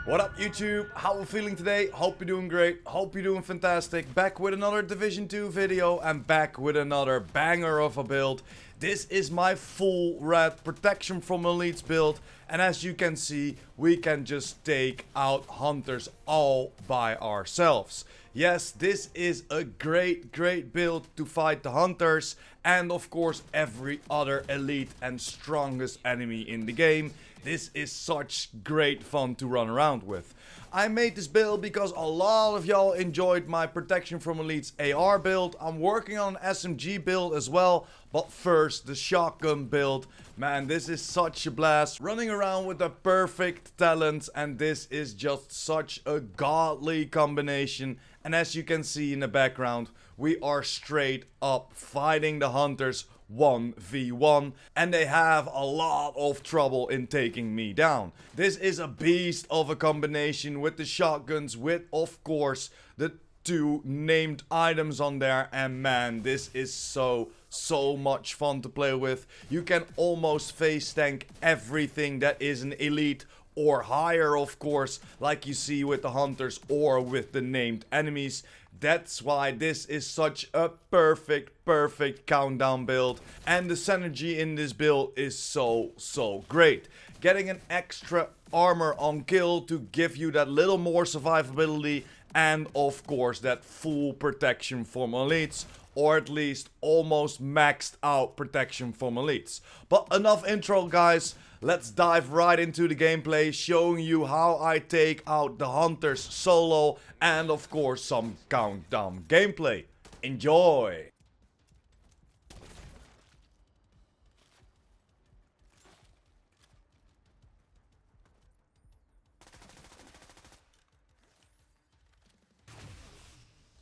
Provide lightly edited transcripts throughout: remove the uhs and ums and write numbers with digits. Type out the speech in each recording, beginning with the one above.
What up YouTube? How we feeling today? Hope you're doing great. Hope you're doing fantastic. Back with another Division 2 video and back with another banger of a build. This is my full red protection from elites build, and as you can see, we can just take out hunters all by ourselves. Yes, this is a great build to fight the hunters and of course every other elite and strongest enemy in the game. This is such great fun to run around with. I made this build because a lot of y'all enjoyed my protection from elites AR build. I'm working on an SMG build as well, but first the shotgun build. Man, this is such a blast. Running around with the perfect talents, and this is just such a godly combination. And as you can see in the background, we are straight up fighting the hunters 1v1, and they have a lot of trouble in taking me down. This is a beast of a combination with the shotguns, with of course the two named items on there, and man, this is so much fun to play with. You can almost face tank everything that is an elite or higher, of course, like you see with the hunters or with the named enemies. That's why this is such a perfect countdown build, and the synergy in this build is so great. Getting an extra armor on kill to give you that little more survivability, and of course that full protection from elites, or at least almost maxed out protection from elites. But enough intro, guys. Let's dive right into the gameplay, showing you how I take out the hunters solo, and of course some countdown gameplay. Enjoy!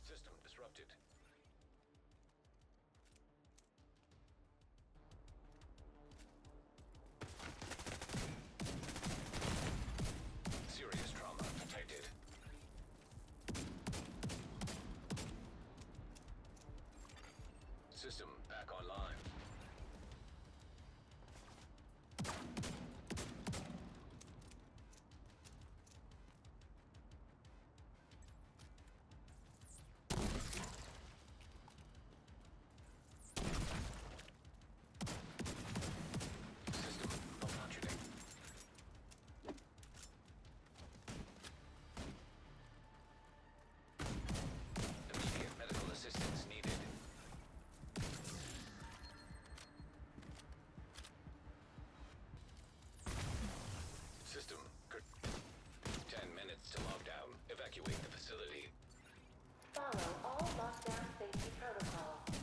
System disrupted. Serious trauma detected. System back online. System malfunctioning. Immediate medical assistance needed. System. 10 minutes to lockdown. Evacuate the facility. Follow all lockdown safety protocols.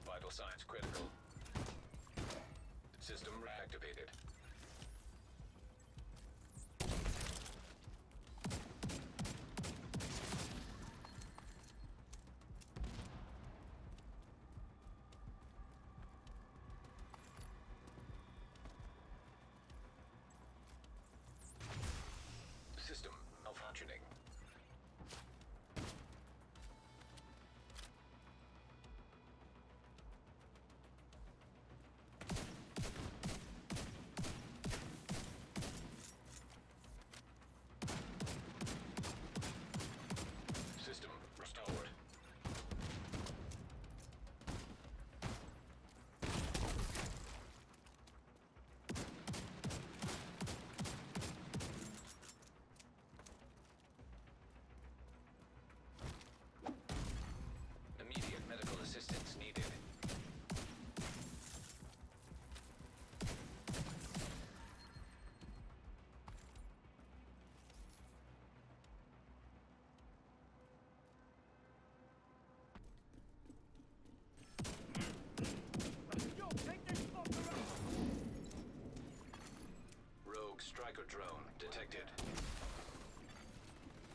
Vital signs critical. System reactivated. System malfunctioning. System restored. Immediate medical assistance needed. Rogue striker drone detected.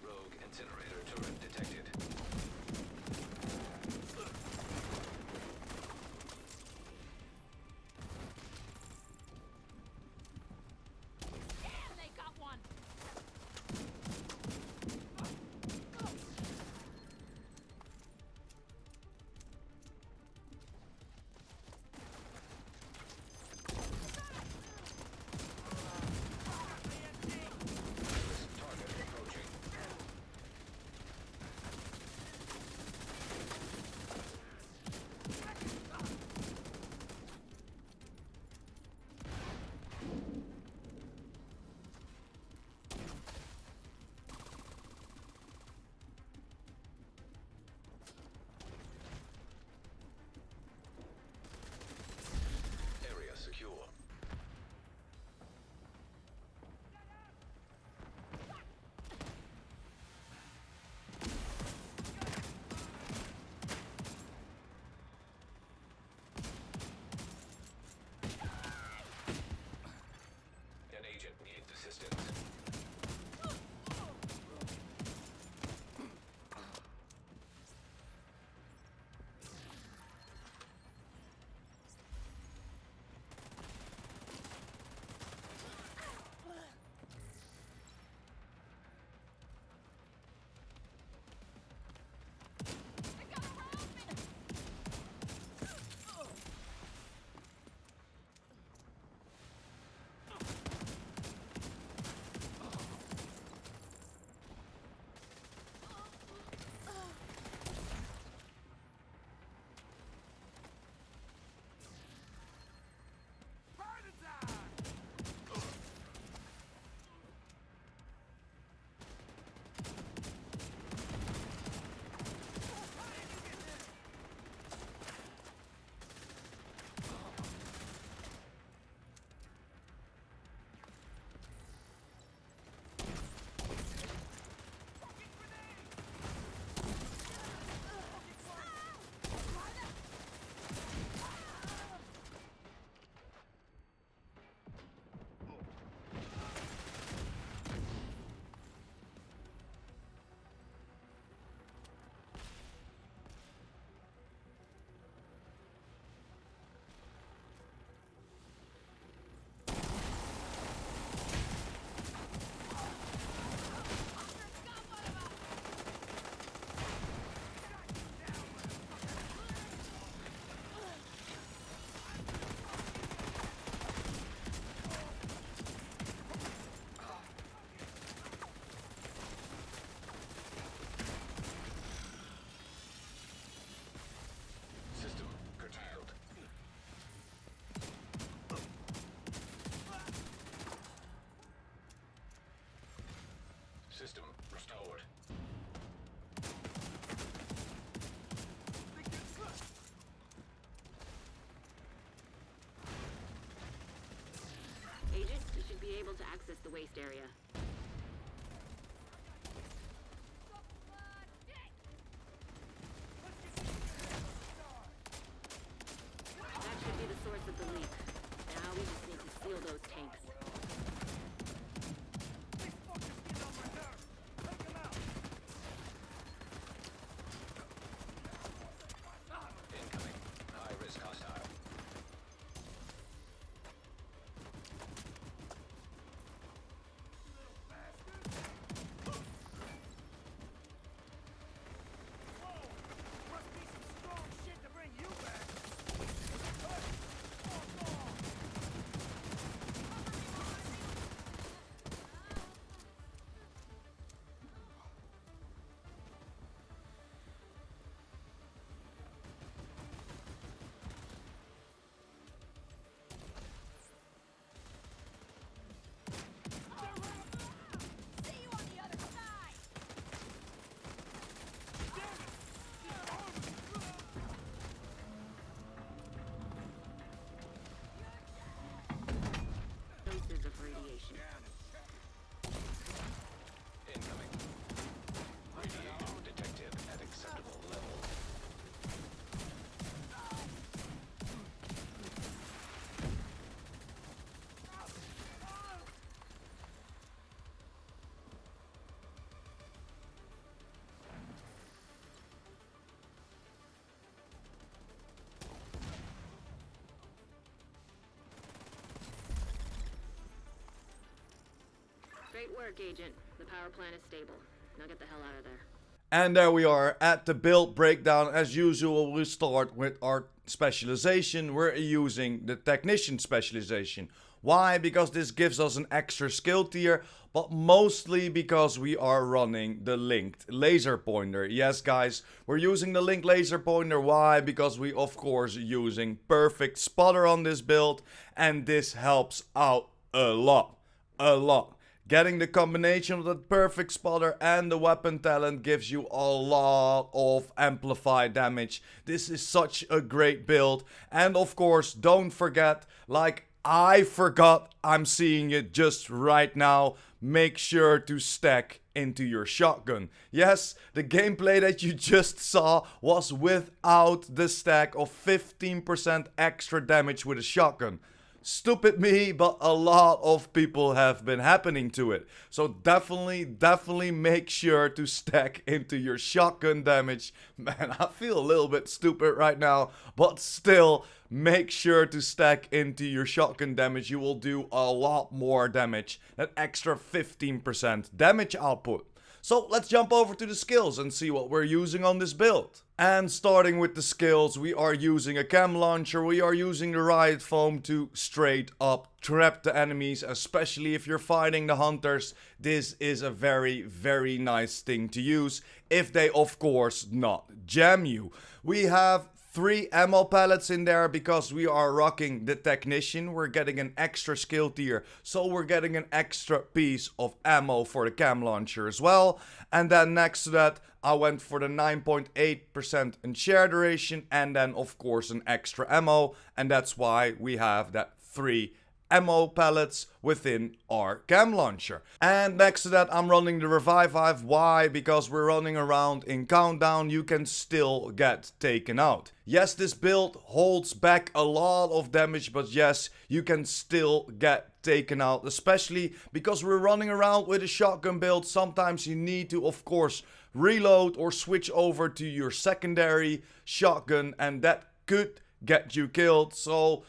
Rogue incinerator turret detected. Damn, they got one! access the waste area. That should be the source of the leak. Now we just need to seal those tanks. Incoming. High-risk hostile. Doses of radiation. Incoming. Radiation detected at acceptable level. Great work, Agent. The power plant is stable. Now get the hell out of there. And there we are at the build breakdown. As usual, we start with our specialization. We're using the technician specialization. Why? Because this gives us an extra skill tier, but mostly because we are running the linked laser pointer. Yes, guys, we're using the linked laser pointer. Why? Because we, of course, are using perfect spotter on this build, and this helps out a lot. A lot. Getting the combination of the perfect spotter and the weapon talent gives you a lot of amplified damage. This is such a great build. And of course, don't forget, like I forgot, I'm seeing it just right now, make sure to stack into your shotgun. Yes, the gameplay that you just saw was without the stack of 15% extra damage with a shotgun. Stupid me, but a lot of people have been happening to it. So definitely make sure to stack into your shotgun damage. Man, I feel a little bit stupid right now, but still make sure to stack into your shotgun damage. You will do a lot more damage. That extra 15% damage output. So let's jump over to the skills and see what we're using on this build. And starting with the skills, we are using a chem launcher, we are using the riot foam to straight up trap the enemies, especially if you're fighting the hunters. This is a very nice thing to use, if they of course not jam you. We have 3 ammo pallets in there because we are rocking the technician. We're getting an extra skill tier, so we're getting an extra piece of ammo for the cam launcher as well. And then next to that, I went for the 9.8% in share duration, and then of course an extra ammo, and that's why we have that 3 ammo pellets within our cam launcher. And next to that, I'm running the revive hive. Why? Because we're running around in countdown, you can still get taken out. Yes, this build holds back a lot of damage, but yes, you can still get taken out, especially because we're running around with a shotgun build. Sometimes you need to, of course, reload or switch over to your secondary shotgun, and that could get you killed. So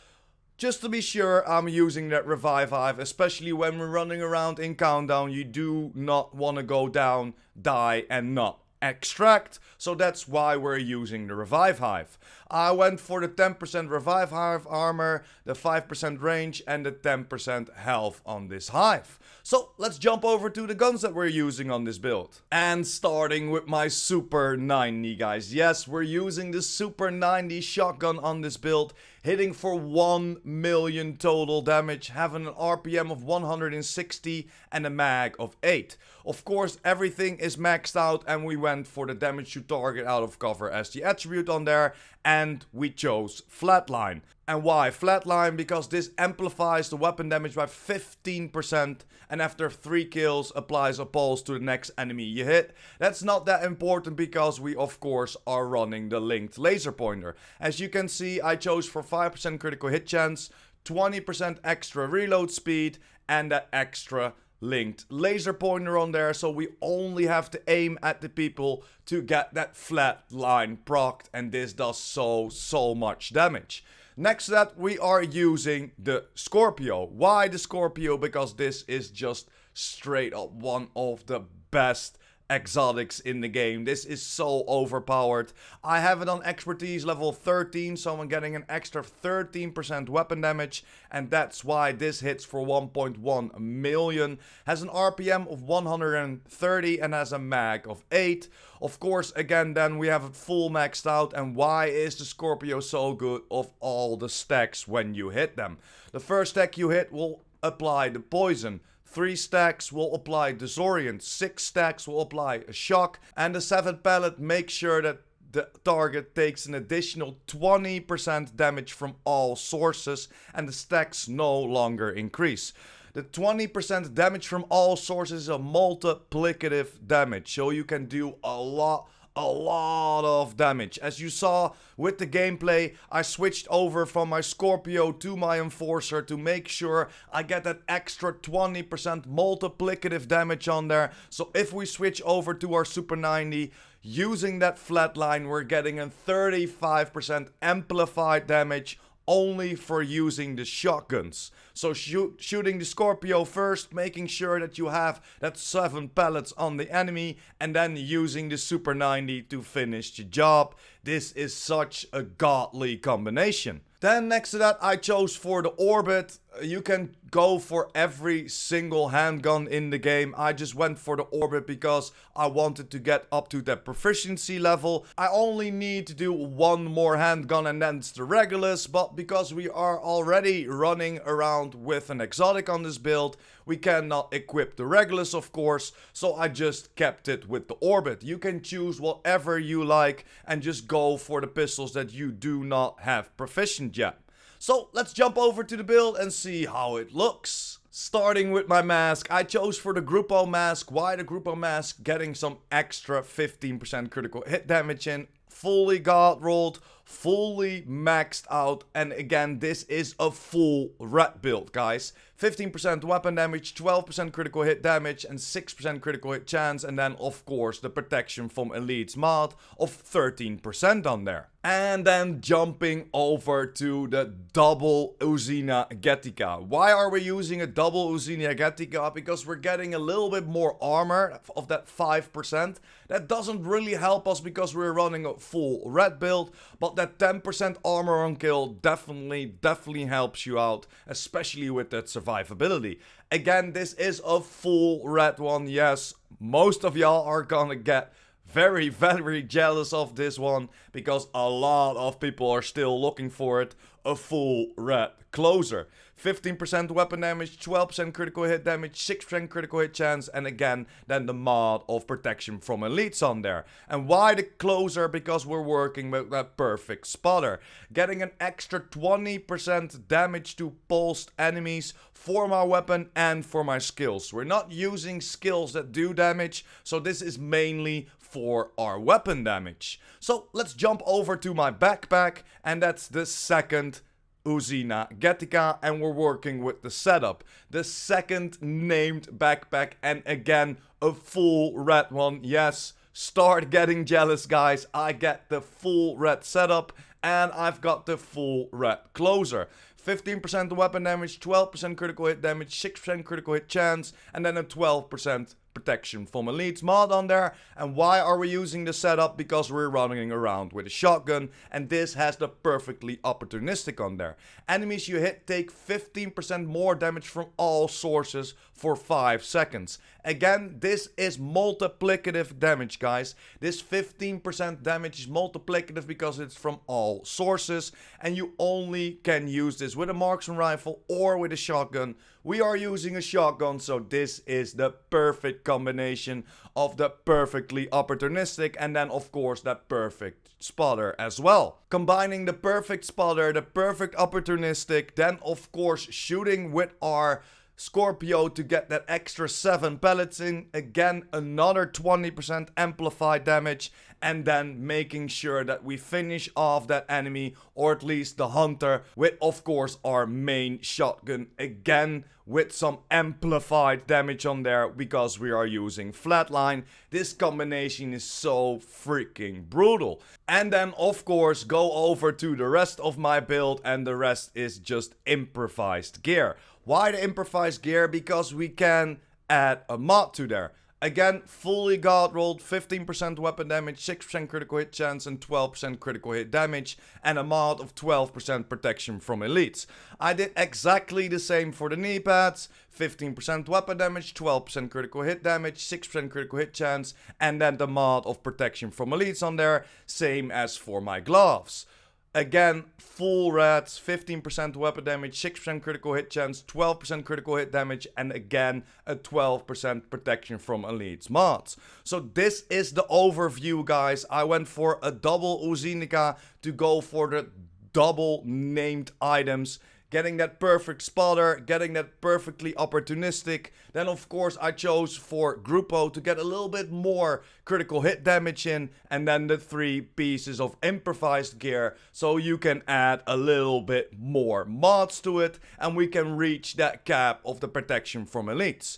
just to be sure, I'm using that revive hive, especially when we're running around in countdown. You do not want to go down, die, and not extract. So that's why we're using the revive hive. I went for the 10% revive hive armor, the 5% range, and the 10% health on this hive. So let's jump over to the guns that we're using on this build. And starting with my Super 90, guys. Yes, we're using the Super 90 shotgun on this build, hitting for 1 million total damage, having an RPM of 160 and a mag of 8. Of course, everything is maxed out, and we went for the damage to target out of cover as the attribute on there, and we chose flatline. And why flatline? Because this amplifies the weapon damage by 15% and after 3 kills applies a pulse to the next enemy you hit. That's not that important because we of course are running the linked laser pointer. As you can see, I chose for 5% critical hit chance, 20% extra reload speed and that extra linked laser pointer on there, so we only have to aim at the people to get that flat line procced, and this does so much damage. Next to that, we are using the Scorpio. Why the Scorpio? Because this is just straight up one of the best exotics in the game. This is so overpowered. I have it on expertise level 13, so I'm getting an extra 13% weapon damage, and that's why this hits for 1.1 million. Has an RPM of 130 and has a mag of 8. Of course, again, then we have it full maxed out. And why is the Scorpio so good of all the stacks when you hit them? The first stack you hit will apply the poison. 3 stacks will apply disorient, 6 stacks will apply a shock, and the 7th pellet makes sure that the target takes an additional 20% damage from all sources, and the stacks no longer increase. The 20% damage from all sources is a multiplicative damage, so you can do a lot of damage. As you saw with the gameplay, I switched over from my Scorpio to my Enforcer to make sure I get that extra 20% multiplicative damage on there. So if we switch over to our Super 90, using that flatline, we're getting a 35% amplified damage only for using the shotguns. So shooting the Scorpio first, making sure that you have that 7 pellets on the enemy, and then using the Super 90 to finish the job. This is such a godly combination. Then next to that, I chose for the Orbit. You can go for every single handgun in the game. I just went for the Orbit because I wanted to get up to that proficiency level. I only need to do one more handgun and then it's the Regulus, but because we are already running around with an exotic on this build, we cannot equip the Regulus, of course, so I just kept it with the Orbit. You can choose whatever you like and just go for the pistols that you do not have proficient yet. So let's jump over to the build and see how it looks. Starting with my mask, I chose for the Gruppo mask. Why the Gruppo mask? Getting some extra 15% critical hit damage in. Fully god rolled, fully maxed out, and again, this is a full red build, guys. 15% weapon damage, 12% critical hit damage, and 6% critical hit chance, and then of course the protection from elites mod of 13% on there. And then jumping over to the double Usina Getica. Why are we using a double Usina Getica? Because we're getting a little bit more armor of that 5%. That doesn't really help us because we're running a full red build, but that 10% armor on kill definitely helps you out, especially with that survivability. Again, this is a full red one. Yes, most of y'all are gonna get very jealous of this one because a lot of people are still looking for it. A full red closer. 15% weapon damage, 12% critical hit damage, 6% critical hit chance, and again, then the mod of protection from elites on there. And why the closer? Because we're working with that perfect spotter. Getting an extra 20% damage to pulsed enemies for my weapon and for my skills. We're not using skills that do damage, so this is mainly for our weapon damage. So let's jump over to my backpack, and that's the second Usina Getica, and we're working with the setup. The second named backpack, and again, a full red one. Yes, start getting jealous, guys. I get the full red setup, and I've got the full red closer. 15% weapon damage, 12% critical hit damage, 6% critical hit chance, and then a 12% protection from elites mod on there. And why are we using the setup? Because we're running around with a shotgun, and this has the perfectly opportunistic on there. Enemies you hit take 15% more damage from all sources for 5 seconds. Again, this is multiplicative damage, guys. This 15% damage is multiplicative because it's from all sources, and you only can use this with a marksman rifle or with a shotgun we are using a shotgun, so this is the perfect combination of the perfectly opportunistic and then of course that perfect spotter as well. Combining the perfect spotter, the perfect opportunistic, then of course shooting with our Scorpio to get that extra 7 pellets in, again another 20% amplified damage, and then making sure that we finish off that enemy, or at least the hunter, with of course our main shotgun, again with some amplified damage on there because we are using flatline. This combination is so freaking brutal. And then of course go over to the rest of my build, and the rest is just improvised gear. Why the improvised gear? Because we can add a mod to there. Again, fully god rolled, 15% weapon damage, 6% critical hit chance and 12% critical hit damage, and a mod of 12% protection from elites. I did exactly the same for the knee pads, 15% weapon damage, 12% critical hit damage, 6% critical hit chance, and then the mod of protection from elites on there, same as for my gloves. Again, full rats, 15% weapon damage, 6% critical hit chance, 12% critical hit damage, and again, a 12% protection from elites mods. So this is the overview, guys. I went for a double Uzinica to go for the double named items. Getting that perfect spotter, getting that perfectly opportunistic. Then of course I chose for GOOO to get a little bit more critical hit damage in. And then the 3 pieces of improvised gear, so you can add a little bit more mods to it. And we can reach that cap of the protection from elites.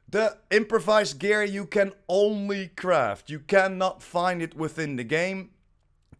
The improvised gear you can only craft. You cannot find it within the game.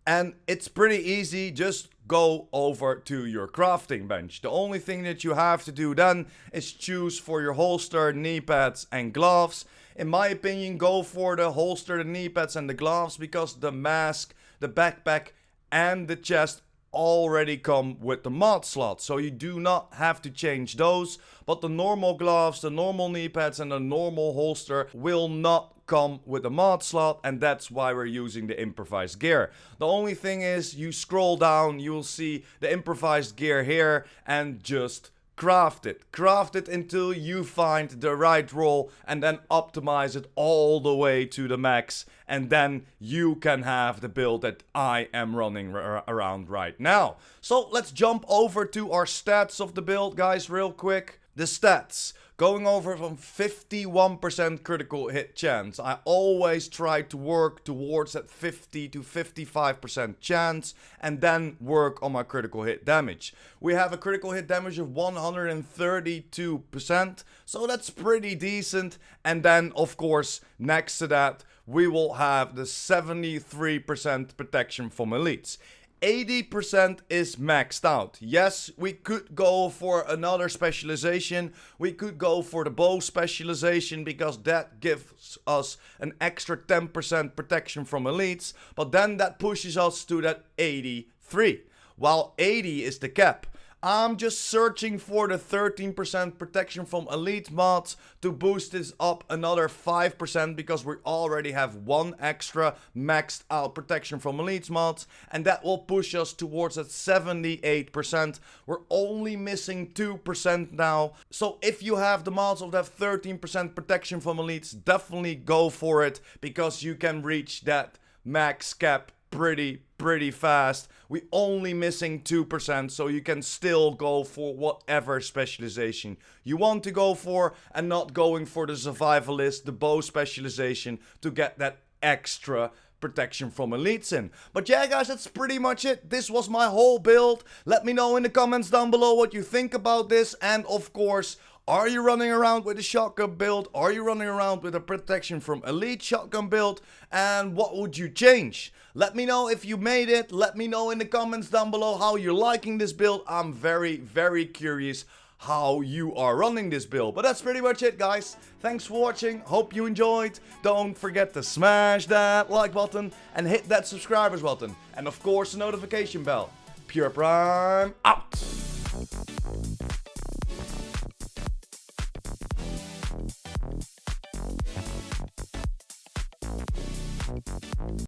And it's pretty easy, just go over to your crafting bench. The only thing that you have to do then is choose for your holster, knee pads and gloves. In my opinion, go for the holster, the knee pads and the gloves, because the mask, the backpack and the chest already come with the mod slot, so you do not have to change those. But the normal gloves, the normal knee pads and the normal holster will not come with a mod slot, and that's why we're using the improvised gear. The only thing is, you scroll down, you'll see the improvised gear here, and just craft it. Craft it until you find the right roll, and then optimize it all the way to the max, and then you can have the build that I am running around right now. So let's jump over to our stats of the build, guys, real quick. The stats. Going over from 51% critical hit chance. I always try to work towards that 50 to 55% chance and then work on my critical hit damage. We have a critical hit damage of 132%, so that's pretty decent. And then of course next to that we will have the 73% protection from elites. 80% is maxed out. Yes, we could go for another specialization. We could go for the bow specialization because that gives us an extra 10% protection from elites. But then that pushes us to that 83. While 80 is the cap. I'm just searching for the 13% protection from elite mods to boost this up another 5% because we already have 1 extra maxed out protection from elite mods, and that will push us towards that 78%. We're only missing 2% now. So if you have the mods of that 13% protection from elites, definitely go for it because you can reach that max cap pretty fast. We only missing 2%, so you can still go for whatever specialization you want to go for, and not going for the survivalist, the bow specialization to get that extra protection from elites in. But yeah, guys, that's pretty much it. This was my whole build. Let me know in the comments down below what you think about this, and of course, are you running around with a shotgun build? Are you running around with a protection from elite shotgun build? And what would you change? Let me know if you made it. Let me know in the comments down below how you're liking this build. I'm very curious how you are running this build. But that's pretty much it, guys. Thanks for watching. Hope you enjoyed. Don't forget to smash that like button and hit that subscribers button. And of course the notification bell. PurePrime out.